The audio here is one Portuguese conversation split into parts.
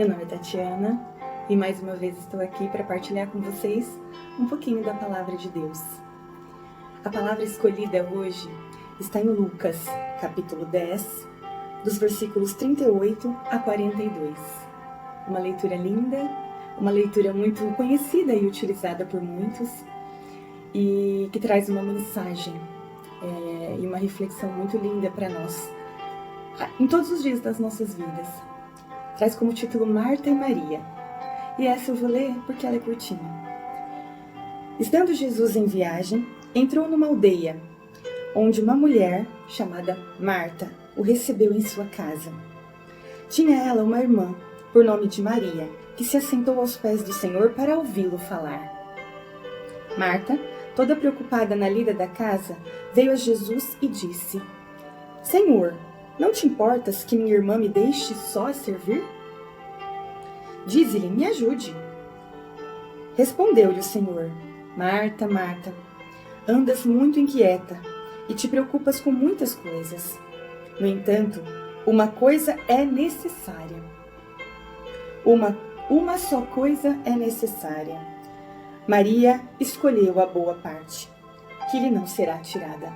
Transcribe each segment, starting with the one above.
Meu nome é Tatiana e mais uma vez estou aqui para partilhar com vocês um pouquinho da Palavra de Deus. A palavra escolhida hoje está em Lucas, capítulo 10, dos versículos 38 a 42. Uma leitura linda, uma leitura muito conhecida e utilizada por muitos e que traz uma mensagem e uma reflexão muito linda para nós em todos os dias das nossas vidas. Traz como título Marta e Maria. E essa eu vou ler porque ela é curtinha. Estando Jesus em viagem, entrou numa aldeia, onde uma mulher chamada Marta o recebeu em sua casa. Tinha ela uma irmã, por nome de Maria, que se assentou aos pés do Senhor para ouvi-lo falar. Marta, toda preocupada na lida da casa, veio a Jesus e disse: Senhor, não te importas que minha irmã me deixe só a servir? Dize-lhe, me ajude. Respondeu-lhe o Senhor: Marta, Marta, andas muito inquieta e te preocupas com muitas coisas. No entanto, uma coisa é necessária. Uma só coisa é necessária. Maria escolheu a boa parte, que lhe não será tirada.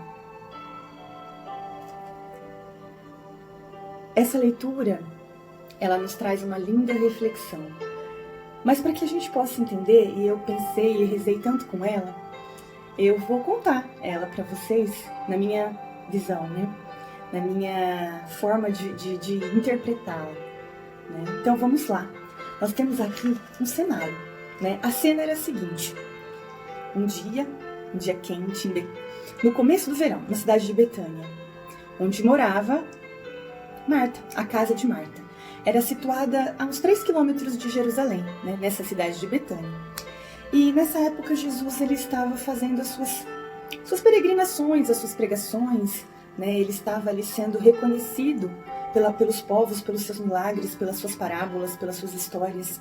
Essa leitura, ela nos traz uma linda reflexão. Mas para que a gente possa entender, e eu pensei e rezei tanto com ela, eu vou contar ela para vocês na minha visão, né? Na minha forma de interpretá-la. Né? Então vamos lá. Nós temos aqui um cenário. Né? A cena era a seguinte. Um dia quente, no começo do verão, na cidade de Betânia, onde morava Marta, a casa de Marta. Era situada a uns 3 quilômetros de Jerusalém, né, nessa cidade de Betânia. E nessa época Jesus ele estava fazendo as suas peregrinações, as suas pregações, né, ele estava ali sendo reconhecido pelos povos, pelos seus milagres, pelas suas parábolas, pelas suas histórias.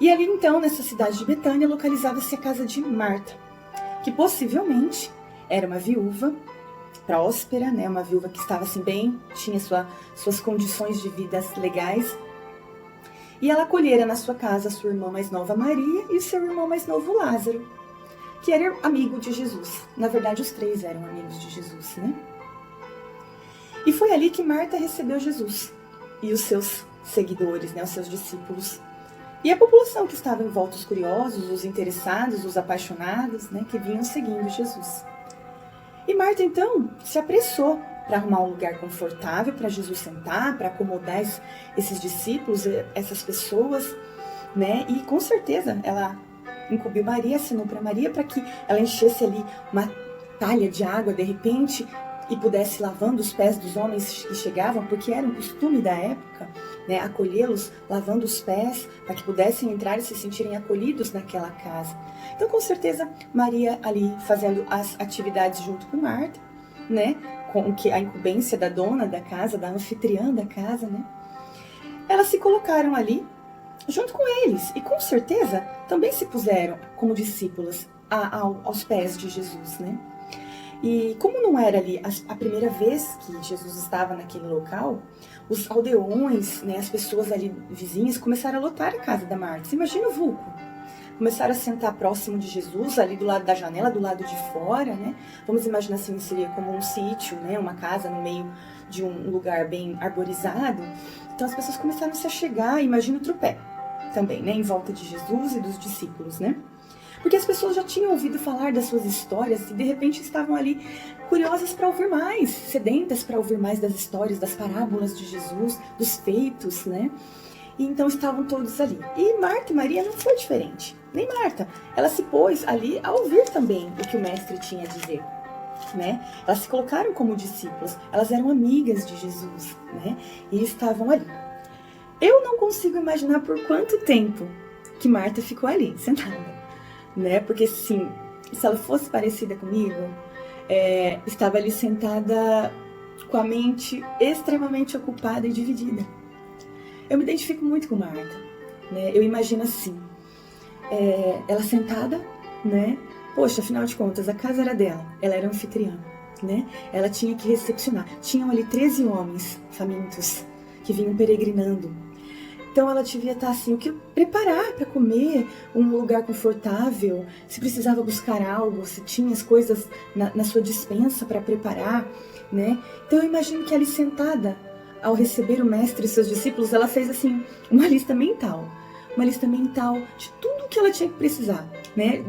E ali então, nessa cidade de Betânia, localizava-se a casa de Marta, que possivelmente era uma viúva próspera, né, uma viúva que estava assim bem, tinha suas condições de vida legais. E ela acolhera na sua casa a sua irmã mais nova Maria e o seu irmão mais novo Lázaro, que era amigo de Jesus. Na verdade, os três eram amigos de Jesus, né? E foi ali que Marta recebeu Jesus e os seus seguidores, né, os seus discípulos. E a população que estava em volta, os curiosos, os interessados, os apaixonados, né, que vinham seguindo Jesus. E Marta, então, se apressou para arrumar um lugar confortável para Jesus sentar, para acomodar esses discípulos, essas pessoas, né? E com certeza ela incumbiu Maria, assinou para Maria para que ela enchesse ali uma talha de água de repente e pudesse lavando os pés dos homens que chegavam, porque era um costume da época, né, acolhê-los lavando os pés para que pudessem entrar e se sentirem acolhidos naquela casa. Então, com certeza, Maria ali fazendo as atividades junto com Marta, né, com que a incumbência da dona da casa, da anfitriã da casa, né, elas se colocaram ali junto com eles e com certeza também se puseram como discípulas aos pés de Jesus, né. E como não era ali a primeira vez que Jesus estava naquele local, os aldeões, né, as pessoas ali vizinhas, começaram a lotar a casa da Marta. Você imagina o vulco. Começaram a sentar próximo de Jesus, ali do lado da janela, do lado de fora, né? Vamos imaginar assim, seria como um sítio, né? Uma casa no meio de um lugar bem arborizado. Então as pessoas começaram a se achegar, imagina o tropé também, né? Em volta de Jesus e dos discípulos, né? Porque as pessoas já tinham ouvido falar das suas histórias e de repente estavam ali curiosas para ouvir mais, sedentas para ouvir mais das histórias, das parábolas de Jesus, dos feitos, né? E então estavam todos ali. E Marta e Maria não foi diferente. Nem Marta. Ela se pôs ali a ouvir também o que o mestre tinha a dizer, né? Elas se colocaram como discípulos. Elas eram amigas de Jesus, né? E estavam ali. Eu não consigo imaginar por quanto tempo que Marta ficou ali, sentada. Né? Porque sim, se ela fosse parecida comigo, estava ali sentada com a mente extremamente ocupada e dividida. Eu me identifico muito com Marta, né? Eu imagino assim, ela sentada, né? Poxa, afinal de contas, a casa era dela, ela era anfitriã, né? Ela tinha que recepcionar. Tinham ali 13 homens famintos que vinham peregrinando. Então ela devia estar assim, o que preparar para comer, um lugar confortável, se precisava buscar algo, se tinha as coisas na sua despensa para preparar, né? Então eu imagino que ali sentada, ao receber o mestre e seus discípulos, ela fez assim uma lista mental de tudo que ela tinha que precisar, né?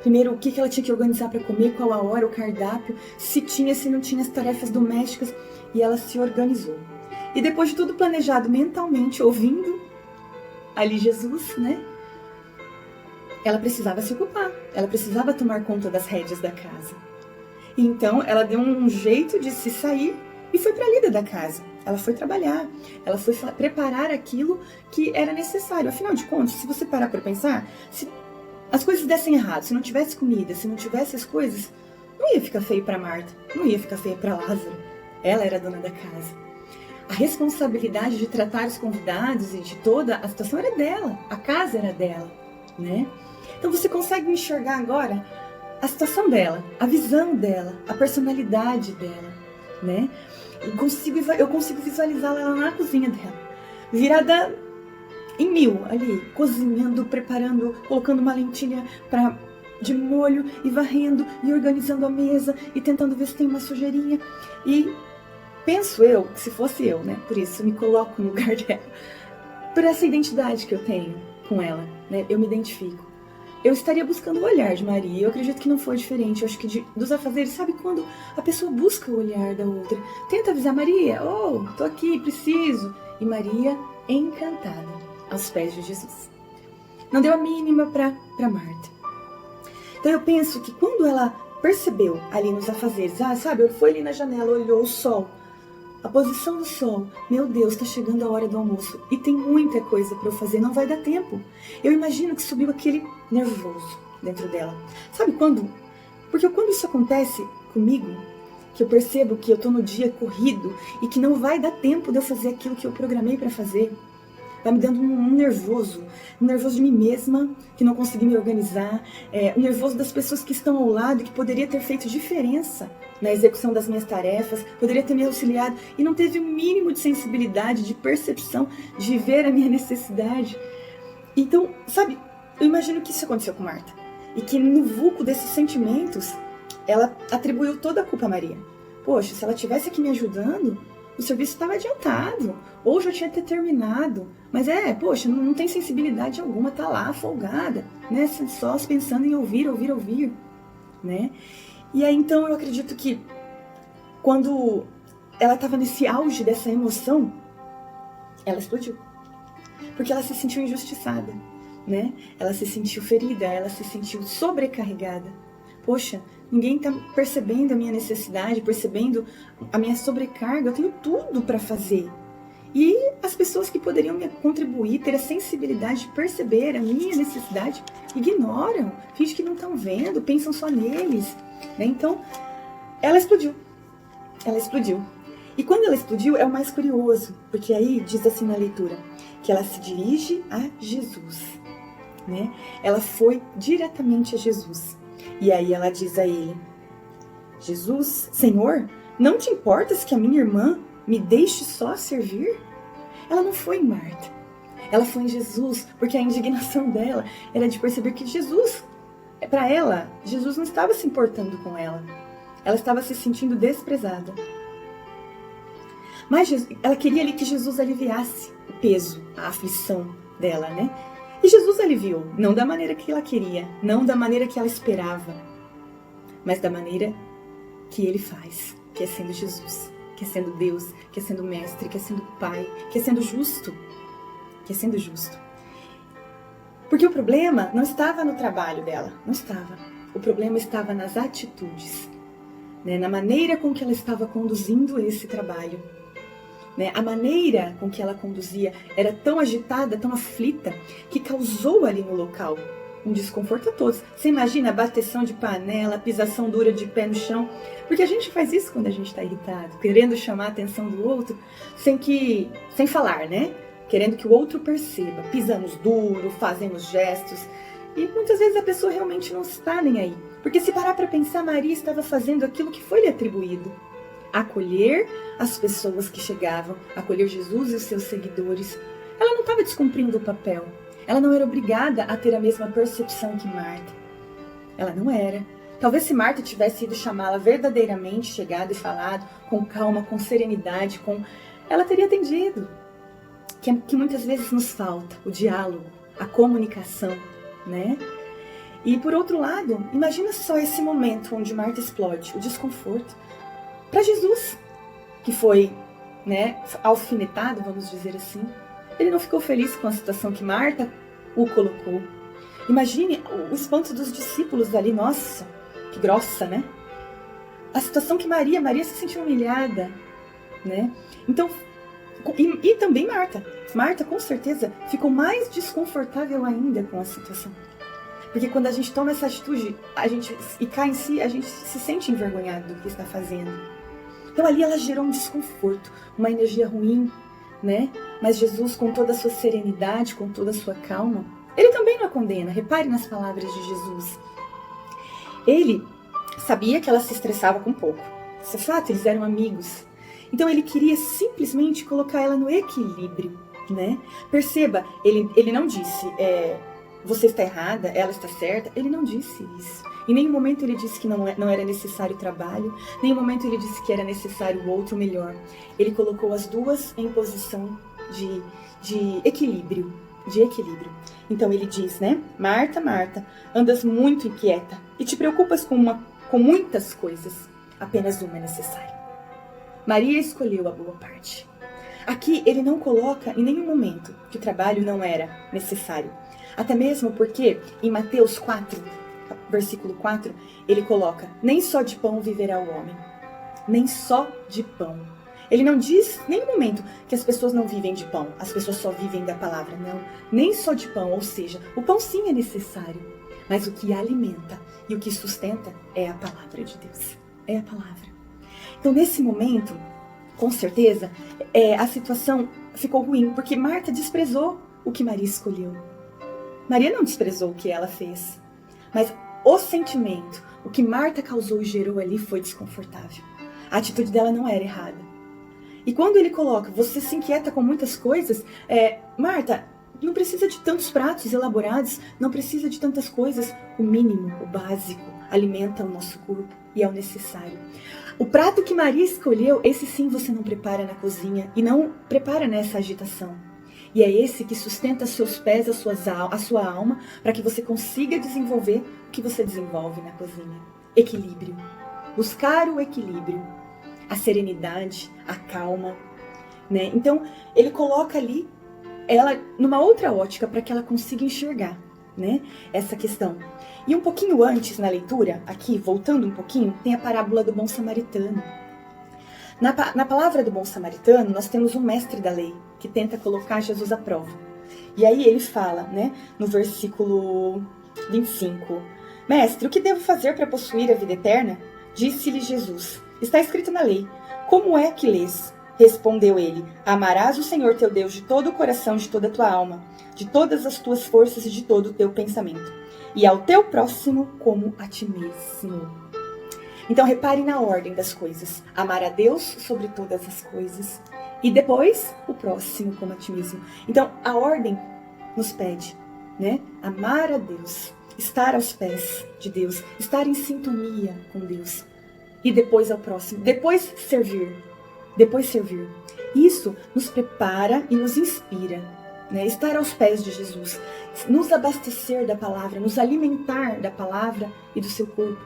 Primeiro, o que ela tinha que organizar para comer, qual a hora, o cardápio, se tinha, se não tinha as tarefas domésticas, e ela se organizou. E depois de tudo planejado mentalmente, ouvindo ali Jesus, né? Ela precisava se ocupar, ela precisava tomar conta das rédeas da casa. E então ela deu um jeito de se sair e foi para a lida da casa. Ela foi trabalhar, ela foi preparar aquilo que era necessário. Afinal de contas, se você parar para pensar, se as coisas dessem errado, se não tivesse comida, se não tivesse as coisas, não ia ficar feio para Marta, não ia ficar feio para Lázaro. Ela era a dona da casa. A responsabilidade de tratar os convidados e de toda a situação era dela, a casa era dela, né? Então você consegue enxergar agora a situação dela, a visão dela, a personalidade dela, né? Eu consigo visualizá-la lá na cozinha dela, virada em 1000 ali, cozinhando, preparando, colocando uma lentilha de molho e varrendo e organizando a mesa e tentando ver se tem uma sujeirinha. E penso eu, se fosse eu, né? Por isso me coloco no lugar dela, por essa identidade que eu tenho com ela, né? Eu me identifico. Eu estaria buscando o olhar de Maria. Eu acredito que não foi diferente. Eu acho que dos afazeres, sabe quando a pessoa busca o olhar da outra? Tenta avisar Maria, tô aqui, preciso. E Maria, encantada, aos pés de Jesus. Não deu a mínima para Marta. Então eu penso que quando ela percebeu ali nos afazeres, sabe, foi ali na janela, olhou o sol, a posição do sol, meu Deus, está chegando a hora do almoço e tem muita coisa para eu fazer, não vai dar tempo. Eu imagino que subiu aquele nervoso dentro dela. Sabe quando? Porque quando isso acontece comigo, que eu percebo que eu estou no dia corrido e que não vai dar tempo de eu fazer aquilo que eu programei para fazer, vai me dando um nervoso de mim mesma, que não consegui me organizar, um nervoso das pessoas que estão ao lado, que poderia ter feito diferença na execução das minhas tarefas, poderia ter me auxiliado e não teve o mínimo de sensibilidade, de percepção, de ver a minha necessidade. Então, sabe, eu imagino que isso aconteceu com Marta. E que no vulco desses sentimentos, ela atribuiu toda a culpa a Maria. Poxa, se ela estivesse aqui me ajudando, o serviço estava adiantado, ou já tinha até terminado. Mas poxa, não tem sensibilidade alguma, tá lá, folgada, né? Só pensando em ouvir, né? E aí, então, eu acredito que quando ela estava nesse auge dessa emoção, ela explodiu. Porque ela se sentiu injustiçada, né? Ela se sentiu ferida, ela se sentiu sobrecarregada. Poxa, ninguém está percebendo a minha necessidade, percebendo a minha sobrecarga, eu tenho tudo para fazer. E as pessoas que poderiam me contribuir, ter a sensibilidade de perceber a minha necessidade, ignoram, fingem que não estão vendo, pensam só neles, né? Então, ela explodiu. E quando ela explodiu, é o mais curioso, porque aí diz assim na leitura, que ela se dirige a Jesus, né? Ela foi diretamente a Jesus. E aí ela diz a ele, Jesus, Senhor, não te importas que a minha irmã me deixe só servir? Ela não foi em Marta, ela foi em Jesus, porque a indignação dela era de perceber que Jesus, para ela, Jesus não estava se importando com ela. Ela estava se sentindo desprezada. Mas ela queria ali que Jesus aliviasse o peso, a aflição dela, né? E Jesus aliviou, não da maneira que ela queria, não da maneira que ela esperava, mas da maneira que ele faz, que é sendo Jesus, que é sendo Deus, que é sendo mestre, que é sendo pai, que é sendo justo, Porque o problema não estava no trabalho dela, não estava. O problema estava nas atitudes, né? Na maneira com que ela estava conduzindo esse trabalho. Né? A maneira com que ela conduzia era tão agitada, tão aflita, que causou ali no local um desconforto a todos. Você imagina a bateção de panela, a pisação dura de pé no chão? Porque a gente faz isso quando a gente está irritado, querendo chamar a atenção do outro, sem falar, né? Querendo que o outro perceba. Pisamos duro, fazemos gestos. E muitas vezes a pessoa realmente não está nem aí. Porque se parar para pensar, Maria estava fazendo aquilo que foi lhe atribuído. Acolher as pessoas que chegavam, acolher Jesus e os seus seguidores. ela não estava descumprindo o papel. Ela não era obrigada a ter a mesma percepção que Marta. Ela não era. Talvez se Marta tivesse ido chamá-la verdadeiramente, chegado e falado, com calma, com serenidade, ela teria atendido. Que muitas vezes nos falta o diálogo, a comunicação, né? E por outro lado, imagina só esse momento onde Marta explode, o desconforto. Para Jesus, que foi, né, alfinetado, vamos dizer assim, ele não ficou feliz com a situação que Marta o colocou. Imagine o espanto dos discípulos ali, nossa, que grossa, né? A situação que Maria se sentiu humilhada, né? Então, e também Marta com certeza ficou mais desconfortável ainda com a situação. Porque quando a gente toma essa atitude, e cai em si, a gente se sente envergonhado do que está fazendo. Então ali ela gerou um desconforto, uma energia ruim, né? Mas Jesus, com toda a sua serenidade, com toda a sua calma, ele também não a condena. Repare nas palavras de Jesus. Ele sabia que ela se estressava com pouco. Isso é fato, eles eram amigos. Então ele queria simplesmente colocar ela no equilíbrio, né? Perceba, ele não disse, você está errada, ela está certa. Ele não disse isso. Em nenhum momento ele disse que não era necessário trabalho. Em nenhum momento ele disse que era necessário o outro melhor. Ele colocou as duas em posição de equilíbrio. Então ele diz, né? Marta, Marta, andas muito inquieta e te preocupas com muitas coisas. Apenas uma é necessária. Maria escolheu a boa parte. Aqui ele não coloca em nenhum momento que o trabalho não era necessário. Até mesmo porque em Mateus 4, versículo 4, ele coloca, nem só de pão viverá o homem. Nem só de pão. Ele não diz em nenhum momento que as pessoas não vivem de pão, as pessoas só vivem da palavra, não. Nem só de pão, ou seja, o pão sim é necessário, mas o que alimenta e o que sustenta é a palavra de Deus, é a palavra. Então nesse momento, com certeza, a situação ficou ruim, porque Marta desprezou o que Maria escolheu. Maria não desprezou o que ela fez, mas o sentimento, o que Marta causou e gerou ali foi desconfortável. A atitude dela não era errada. E quando ele coloca, você se inquieta com muitas coisas, Marta, não precisa de tantos pratos elaborados, não precisa de tantas coisas. O mínimo, o básico, alimenta o nosso corpo e é o necessário. O prato que Maria escolheu, esse sim você não prepara na cozinha e não prepara nessa agitação. E é esse que sustenta seus pés, a sua alma, para que você consiga desenvolver o que você desenvolve na cozinha. Equilíbrio. Buscar o equilíbrio. A serenidade, a calma, né? Então, ele coloca ali ela numa outra ótica para que ela consiga enxergar, né, essa questão. E um pouquinho antes na leitura, aqui, voltando um pouquinho, tem a parábola do bom samaritano. Na palavra do bom samaritano, nós temos um mestre da lei que tenta colocar Jesus à prova. E aí ele fala, né, no versículo 25, Mestre, o que devo fazer para possuir a vida eterna? Disse-lhe Jesus, está escrito na lei, como é que lês? Respondeu ele, amarás o Senhor teu Deus de todo o coração, de toda a tua alma, de todas as tuas forças e de todo o teu pensamento, e ao teu próximo como a ti mesmo. Então repare na ordem das coisas, amar a Deus sobre todas as coisas, e depois o próximo como a ti mesmo. Então a ordem nos pede, né? Amar a Deus, estar aos pés de Deus, estar em sintonia com Deus. E depois ao próximo, depois servir. Isso nos prepara e nos inspira, né? Estar aos pés de Jesus, nos abastecer da palavra, nos alimentar da palavra e do seu corpo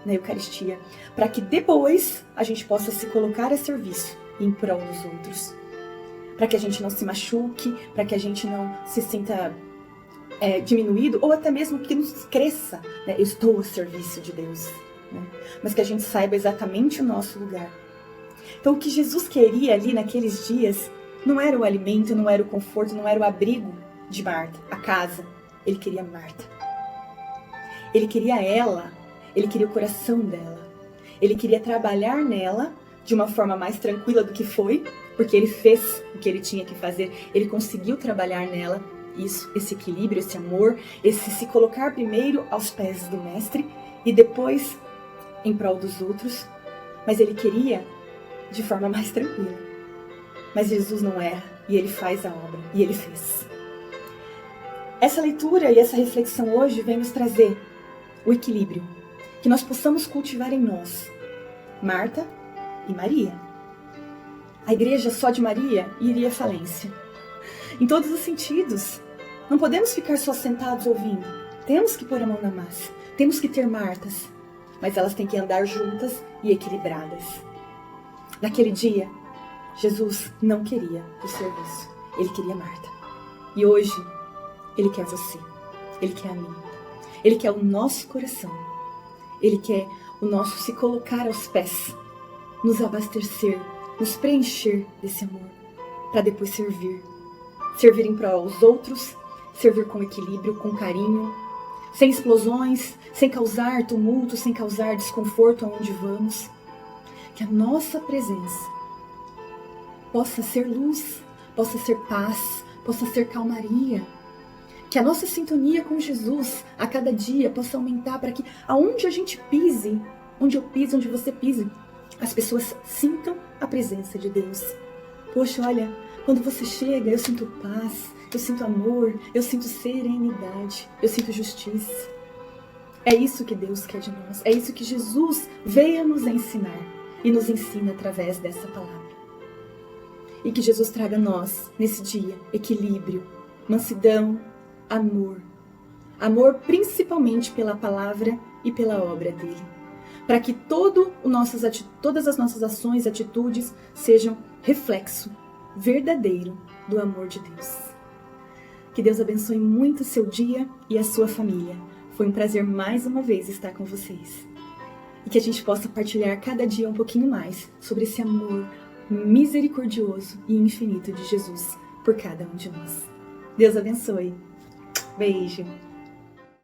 na Eucaristia, para que depois a gente possa se colocar a serviço em prol dos outros. Para que a gente não se machuque, para que a gente não se sinta diminuído, ou até mesmo que nos cresça, né? Eu estou a serviço de Deus, né? Mas que a gente saiba exatamente o nosso lugar. Então o que Jesus queria ali naqueles dias não era o alimento, não era o conforto, não era o abrigo de Marta, a casa. Ele queria Marta. Ele queria ela, ele queria o coração dela. Ele queria trabalhar nela de uma forma mais tranquila do que foi, porque ele fez o que ele tinha que fazer, ele conseguiu trabalhar nela. Isso, esse equilíbrio, esse amor, esse se colocar primeiro aos pés do mestre e depois em prol dos outros. Mas ele queria de forma mais tranquila. Mas Jesus não erra. e Ele faz a obra, e Ele fez. Essa leitura e essa reflexão hoje vem nos trazer o equilíbrio, que nós possamos cultivar em nós, Marta e Maria. A igreja só de Maria iria à falência. Em todos os sentidos. Não podemos ficar só sentados ouvindo. Temos que pôr a mão na massa. Temos que ter Martas. Mas elas têm que andar juntas e equilibradas. Naquele dia, Jesus não queria o serviço. Ele queria Marta. E hoje, Ele quer você. Ele quer a mim. Ele quer o nosso coração. Ele quer o nosso se colocar aos pés. Nos abastecer. Nos preencher desse amor. Para depois servir. Servir em prol aos outros. Servir com equilíbrio, com carinho. Sem explosões. Sem causar tumulto. Sem causar desconforto aonde vamos. Que a nossa presença possa ser luz. Possa ser paz. Possa ser calmaria. Que a nossa sintonia com Jesus a cada dia possa aumentar para que aonde a gente pise, onde eu piso, onde você pise, as pessoas sintam a presença de Deus. Poxa, olha, quando você chega, eu sinto paz, eu sinto amor, eu sinto serenidade, eu sinto justiça. É isso que Deus quer de nós, é isso que Jesus veio nos ensinar e nos ensina através dessa palavra. E que Jesus traga a nós, nesse dia, equilíbrio, mansidão, amor. Amor principalmente pela palavra e pela obra dele. Para que todas as nossas ações e atitudes sejam reflexo verdadeiro do amor de Deus. Que Deus abençoe muito o seu dia e a sua família. Foi um prazer mais uma vez estar com vocês. E que a gente possa partilhar cada dia um pouquinho mais sobre esse amor misericordioso e infinito de Jesus por cada um de nós. Deus abençoe. Beijo.